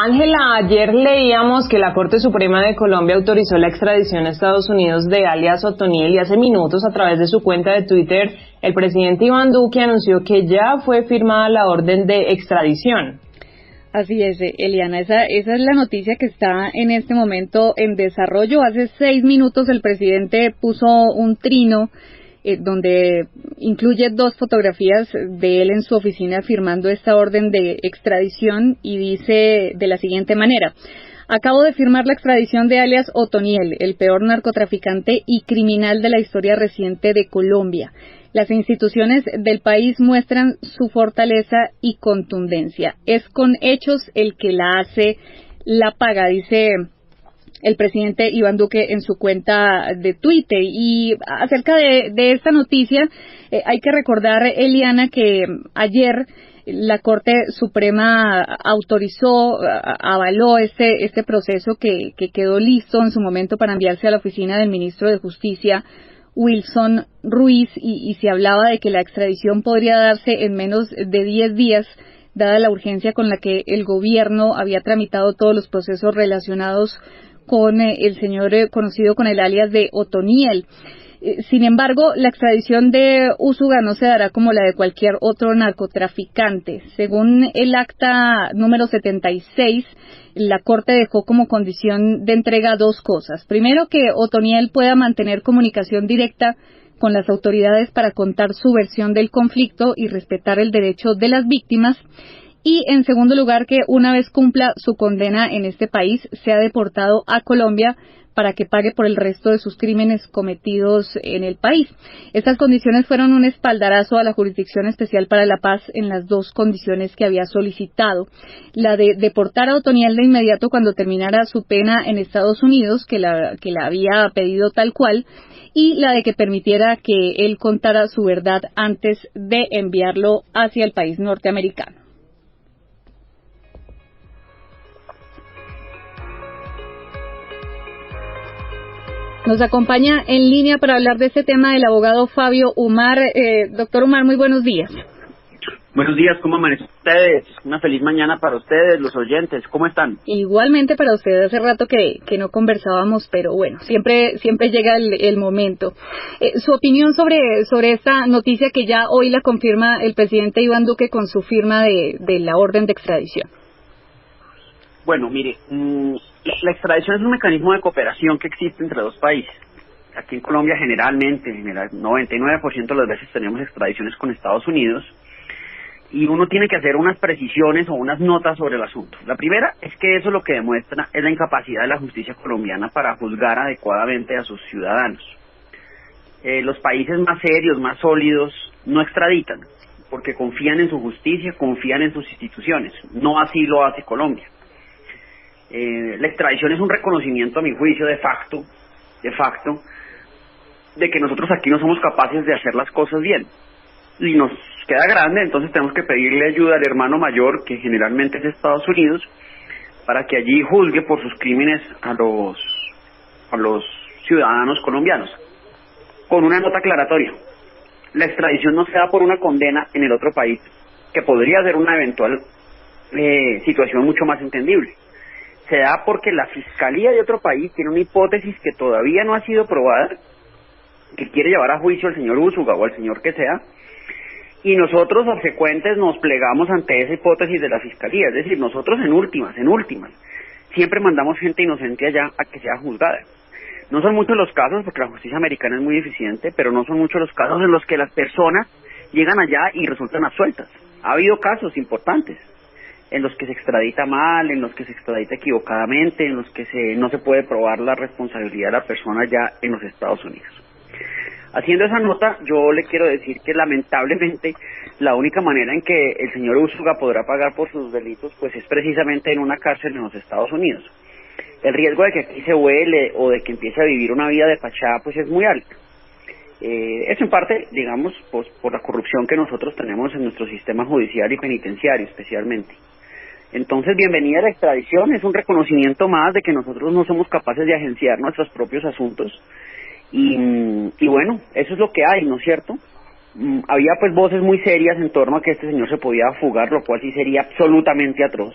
Ángela, ayer leíamos que la Corte Suprema de Colombia autorizó la extradición a Estados Unidos de alias Otoniel y hace minutos a través de su cuenta de Twitter el presidente Iván Duque anunció que ya fue firmada la orden de extradición. Así es, Eliana, esa es la noticia que está en este momento en desarrollo. Hace 6 minutos el presidente puso un trino donde incluye 2 fotografías de él en su oficina firmando esta orden de extradición y dice de la siguiente manera: acabo de firmar la extradición de alias Otoniel, el peor narcotraficante y criminal de la historia reciente de Colombia. Las instituciones del país muestran su fortaleza y contundencia. Es con hechos el que la hace, la paga, dice el presidente Iván Duque en su cuenta de Twitter. Y acerca de esta noticia, hay que recordar, Eliana, que ayer la Corte Suprema autorizó, avaló este proceso que quedó listo en su momento para enviarse a la oficina del ministro de Justicia, Wilson Ruiz, y se hablaba de que la extradición podría darse en menos de 10 días, dada la urgencia con la que el gobierno había tramitado todos los procesos relacionados con el señor conocido con el alias de Otoniel. Sin embargo, la extradición de Úsuga no se dará como la de cualquier otro narcotraficante. Según el acta número 76, la Corte dejó como condición de entrega 2 cosas. Primero, que Otoniel pueda mantener comunicación directa con las autoridades para contar su versión del conflicto y respetar el derecho de las víctimas. Y, en segundo lugar, que una vez cumpla su condena en este país, sea deportado a Colombia para que pague por el resto de sus crímenes cometidos en el país. Estas condiciones fueron un espaldarazo a la Jurisdicción Especial para la Paz en las 2 condiciones que había solicitado: la de deportar a Otoniel de inmediato cuando terminara su pena en Estados Unidos, que la había pedido tal cual, y la de que permitiera que él contara su verdad antes de enviarlo hacia el país norteamericano. Nos acompaña en línea para hablar de este tema el abogado Fabio Umar. Doctor Umar, muy buenos días. Buenos días, ¿cómo amanecen ustedes? Una feliz mañana para ustedes, los oyentes, ¿cómo están? Igualmente para ustedes, hace rato que no conversábamos, pero bueno, siempre llega el momento. Su opinión sobre esta noticia que ya hoy la confirma el presidente Iván Duque con su firma de la orden de extradición. Bueno, mire, la extradición es un mecanismo de cooperación que existe entre 2 países. Aquí en Colombia generalmente, 99% de las veces tenemos extradiciones con Estados Unidos, y uno tiene que hacer unas precisiones o unas notas sobre el asunto. La primera es que eso lo que demuestra es la incapacidad de la justicia colombiana para juzgar adecuadamente a sus ciudadanos. Los países más serios, más sólidos, no extraditan, porque confían en su justicia, confían en sus instituciones. No así lo hace Colombia. La extradición es un reconocimiento, a mi juicio, de facto, de que nosotros aquí no somos capaces de hacer las cosas bien. Y nos queda grande, entonces tenemos que pedirle ayuda al hermano mayor, que generalmente es Estados Unidos, para que allí juzgue por sus crímenes a los ciudadanos colombianos. Con una nota aclaratoria: la extradición no se da por una condena en el otro país, que podría ser una eventual situación mucho más entendible. Se da porque la fiscalía de otro país tiene una hipótesis que todavía no ha sido probada, que quiere llevar a juicio al señor Úsuga o al señor que sea, y nosotros obsecuentes nos plegamos ante esa hipótesis de la fiscalía. Es decir, nosotros en últimas, siempre mandamos gente inocente allá a que sea juzgada. No son muchos los casos, porque la justicia americana es muy eficiente, pero no son muchos los casos en los que las personas llegan allá y resultan absueltas. Ha habido casos importantes en los que se extradita mal, en los que se extradita equivocadamente, en los que no se puede probar la responsabilidad de la persona ya en los Estados Unidos. Haciendo esa nota, yo le quiero decir que lamentablemente la única manera en que el señor Úsuga podrá pagar por sus delitos pues es precisamente en una cárcel en los Estados Unidos. El riesgo de que aquí se huele o de que empiece a vivir una vida de fachada pues es muy alto. Eso en parte, digamos, pues, por la corrupción que nosotros tenemos en nuestro sistema judicial y penitenciario especialmente. Entonces, bienvenida a la extradición, es un reconocimiento más de que nosotros no somos capaces de agenciar nuestros propios asuntos. Y bueno, eso es lo que hay, ¿no es cierto? había pues voces muy serias en torno a que este señor se podía fugar, lo cual sí sería absolutamente atroz,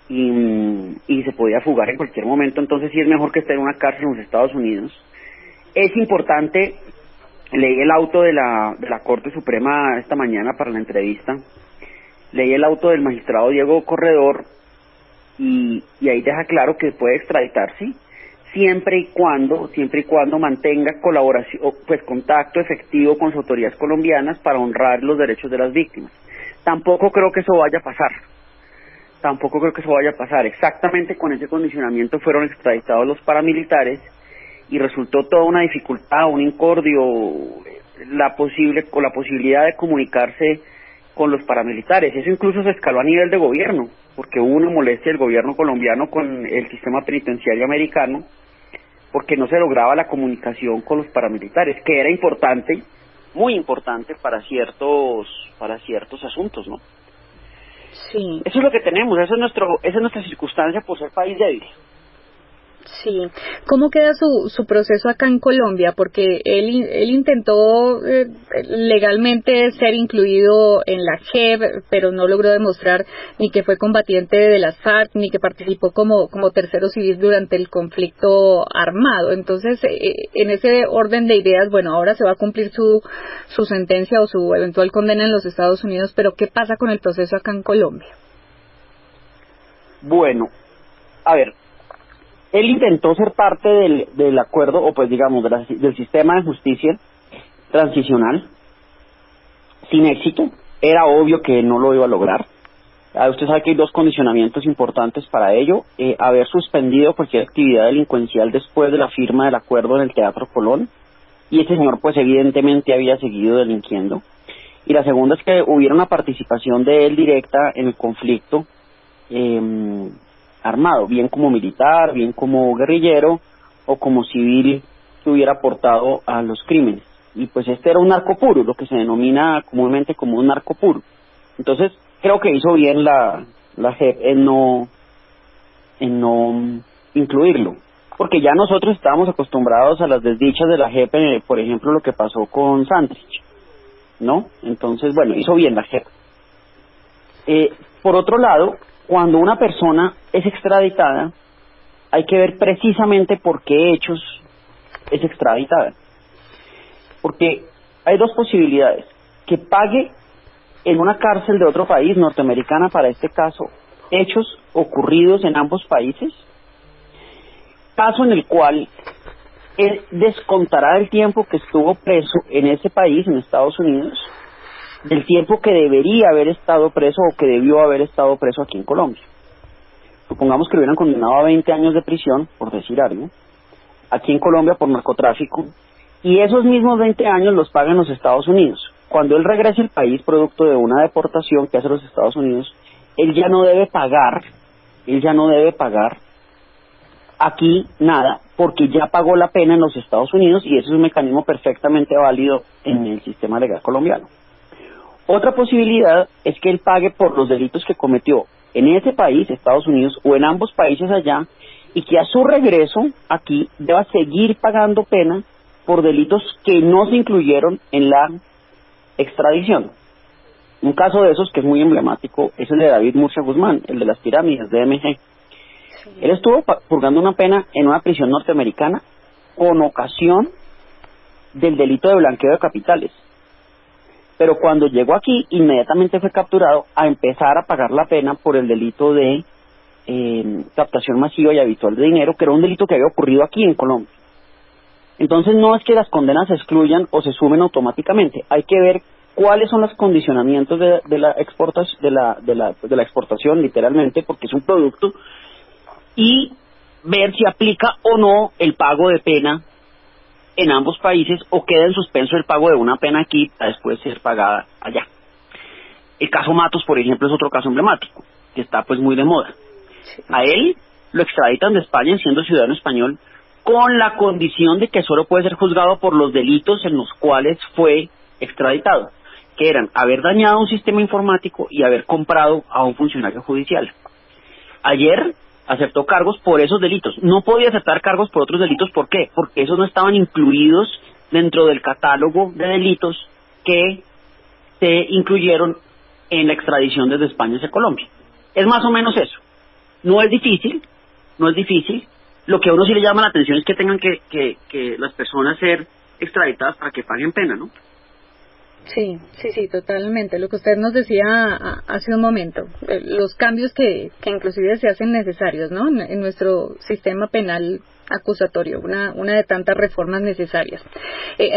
y se podía fugar en cualquier momento. Entonces sí es mejor que esté en una cárcel en los Estados Unidos. Es importante, leí el auto de la Corte Suprema esta mañana para la entrevista, leí el auto del magistrado Diego Corredor, y ahí deja claro que puede extraditar, sí, siempre y cuando mantenga colaboración, pues contacto efectivo con las autoridades colombianas para honrar los derechos de las víctimas. Tampoco creo que eso vaya a pasar. Exactamente con ese condicionamiento fueron extraditados los paramilitares y resultó toda una dificultad, un incordio, la posibilidad de comunicarse con los paramilitares. Eso incluso se escaló a nivel de gobierno, porque hubo una molestia del gobierno colombiano con el sistema penitenciario americano, porque no se lograba la comunicación con los paramilitares, que era importante, muy importante para ciertos asuntos, ¿no? Sí. Eso es lo que tenemos, esa es nuestra circunstancia por ser país débil. Sí. ¿Cómo queda su proceso acá en Colombia? Porque él intentó legalmente ser incluido en la JEP, pero no logró demostrar ni que fue combatiente de las FARC, ni que participó como tercero civil durante el conflicto armado. Entonces, en ese orden de ideas, bueno, ahora se va a cumplir su sentencia o su eventual condena en los Estados Unidos, pero ¿qué pasa con el proceso acá en Colombia? Bueno, a ver, él intentó ser parte del acuerdo, o pues digamos, del sistema de justicia transicional, sin éxito. Era obvio que no lo iba a lograr. Usted sabe que hay dos condicionamientos importantes para ello: haber suspendido cualquier actividad delincuencial después de la firma del acuerdo en el Teatro Colón, y ese señor pues evidentemente había seguido delinquiendo. Y la segunda es que hubiera una participación de él directa en el conflicto armado, bien como militar, bien como guerrillero o como civil que hubiera aportado a los crímenes. Y pues este era un narco puro, lo que se denomina comúnmente como un narco puro. Entonces creo que hizo bien la JEP en no incluirlo, porque ya nosotros estábamos acostumbrados a las desdichas de la JEP, por ejemplo lo que pasó con Santrich, ¿no? Entonces bueno, hizo bien la JEP. Por otro lado, cuando una persona es extraditada, hay que ver precisamente por qué hechos es extraditada. Porque hay dos posibilidades: que pague en una cárcel de otro país, norteamericana para este caso, hechos ocurridos en ambos países, caso en el cual él descontará el tiempo que estuvo preso en ese país, en Estados Unidos, del tiempo que debería haber estado preso o que debió haber estado preso aquí en Colombia. Supongamos que lo hubieran condenado a 20 años de prisión, por decir algo, aquí en Colombia por narcotráfico, y esos mismos 20 años los pagan los Estados Unidos. Cuando él regrese al país producto de una deportación que hace los Estados Unidos, él ya no debe pagar aquí nada, porque ya pagó la pena en los Estados Unidos, y ese es un mecanismo perfectamente válido en el sistema legal colombiano. Otra posibilidad es que él pague por los delitos que cometió en ese país, Estados Unidos, o en ambos países allá, y que a su regreso aquí deba seguir pagando pena por delitos que no se incluyeron en la extradición. Un caso de esos que es muy emblemático es el de David Murcia Guzmán, el de las pirámides de MG. Él estuvo purgando una pena en una prisión norteamericana con ocasión del delito de blanqueo de capitales. Pero cuando llegó aquí, inmediatamente fue capturado a empezar a pagar la pena por el delito de captación masiva y habitual de dinero, que era un delito que había ocurrido aquí en Colombia. Entonces no es que las condenas se excluyan o se sumen automáticamente, hay que ver cuáles son los condicionamientos de la exportación, literalmente, porque es un producto, y ver si aplica o no el pago de pena en ambos países, o queda en suspenso el pago de una pena aquí para después ser pagada allá. El caso Matos, por ejemplo, es otro caso emblemático, que está pues muy de moda. A él lo extraditan de España siendo ciudadano español, con la condición de que solo puede ser juzgado por los delitos en los cuales fue extraditado, que eran haber dañado un sistema informático y haber comprado a un funcionario judicial. Ayer aceptó cargos por esos delitos. No podía aceptar cargos por otros delitos. ¿Por qué? Porque esos no estaban incluidos dentro del catálogo de delitos que se incluyeron en la extradición desde España hacia Colombia. Es más o menos eso. No es difícil. Lo que a uno sí le llama la atención es que tengan que las personas ser extraditadas para que paguen pena, ¿no? Sí, totalmente. Lo que usted nos decía hace un momento, los cambios que inclusive se hacen necesarios, ¿no? En nuestro sistema penal acusatorio, una de tantas reformas necesarias.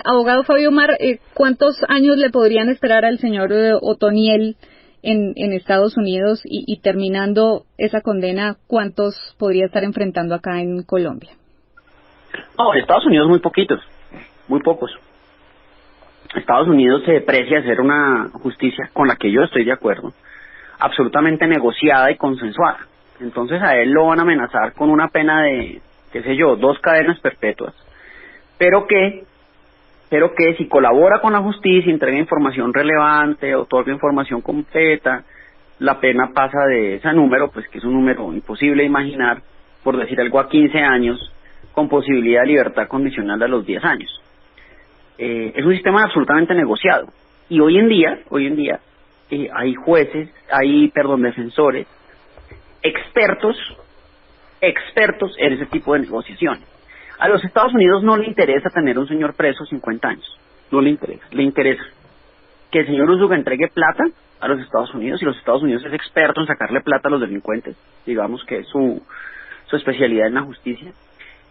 Abogado Fabio Umar, ¿cuántos años le podrían esperar al señor Otoniel en Estados Unidos y terminando esa condena, cuántos podría estar enfrentando acá en Colombia? No, en Estados Unidos muy poquitos, muy pocos. Estados Unidos se precia hacer una justicia con la que yo estoy de acuerdo, absolutamente negociada y consensuada. Entonces a él lo van a amenazar con una pena de, 2 cadenas perpetuas, pero que si colabora con la justicia, entrega información relevante, otorga información completa, la pena pasa de ese número, pues que es un número imposible de imaginar, por decir algo, a 15 años, con posibilidad de libertad condicional a los 10 años. Es un sistema absolutamente negociado. Y hoy en día hay jueces, defensores, expertos en ese tipo de negociaciones. A los Estados Unidos no le interesa tener un señor preso 50 años. No le interesa. Le interesa que el señor Ursuga entregue plata a los Estados Unidos, y los Estados Unidos es experto en sacarle plata a los delincuentes. Digamos que es su especialidad en la justicia.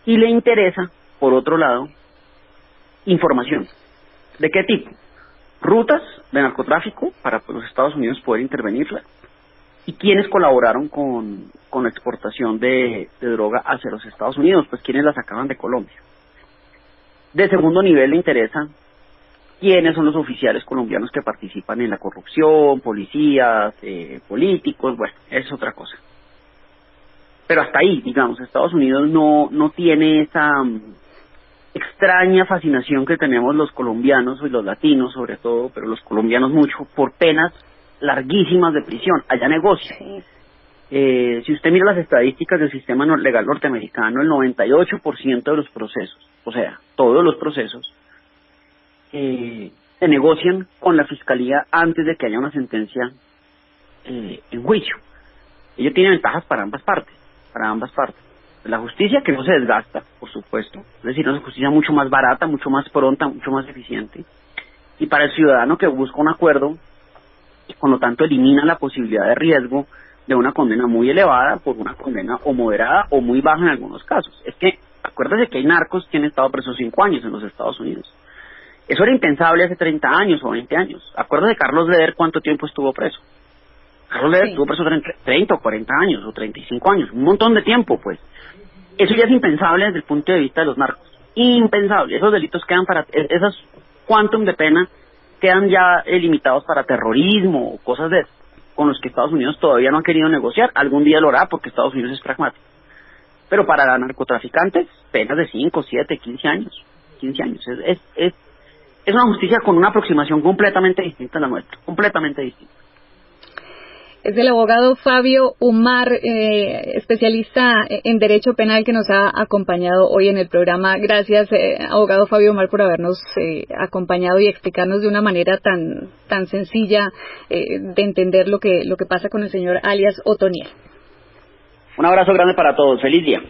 Y le interesa, por otro lado, información. ¿De qué tipo? Rutas de narcotráfico para los Estados Unidos poder intervenirla. ¿Y quiénes colaboraron con la exportación de droga hacia los Estados Unidos? Pues quienes la sacaban de Colombia. De segundo nivel le interesa quiénes son los oficiales colombianos que participan en la corrupción, policías, políticos, bueno, es otra cosa. Pero hasta ahí, digamos, Estados Unidos no tiene esa extraña fascinación que tenemos los colombianos y los latinos sobre todo, pero los colombianos mucho, por penas larguísimas de prisión. Allá negocia. Sí. Si usted mira las estadísticas del sistema legal norteamericano, el 98% de los procesos, o sea, todos los procesos, se negocian con la fiscalía antes de que haya una sentencia en juicio. Ello tiene ventajas para ambas partes. La justicia, que no se desgasta, por supuesto, es decir, una justicia mucho más barata, mucho más pronta, mucho más eficiente, y para el ciudadano que busca un acuerdo y por lo tanto elimina la posibilidad de riesgo de una condena muy elevada por una condena o moderada o muy baja en algunos casos. Es que acuérdese que hay narcos que han estado presos 5 años en los Estados Unidos. Eso era impensable hace 30 años o 20 años. Acuérdese de Carlos Leder, ¿cuánto tiempo estuvo preso? Carlos Leder estuvo preso 30 o 40 años o 35 años, un montón de tiempo, pues. Eso ya es impensable desde el punto de vista de los narcos. Impensable. Esos delitos quedan esas quantum de pena quedan ya limitados para terrorismo o cosas de eso, con los que Estados Unidos todavía no ha querido negociar. Algún día lo hará porque Estados Unidos es pragmático. Pero para narcotraficantes, penas de 5, 7, 15 años. 15 años. Es una justicia con una aproximación completamente distinta a la nuestra. Completamente distinta. Es el abogado Fabio Umar, especialista en Derecho Penal, que nos ha acompañado hoy en el programa. Gracias, abogado Fabio Umar, por habernos acompañado y explicarnos de una manera tan sencilla de entender lo que pasa con el señor alias Otoniel. Un abrazo grande para todos. Feliz día.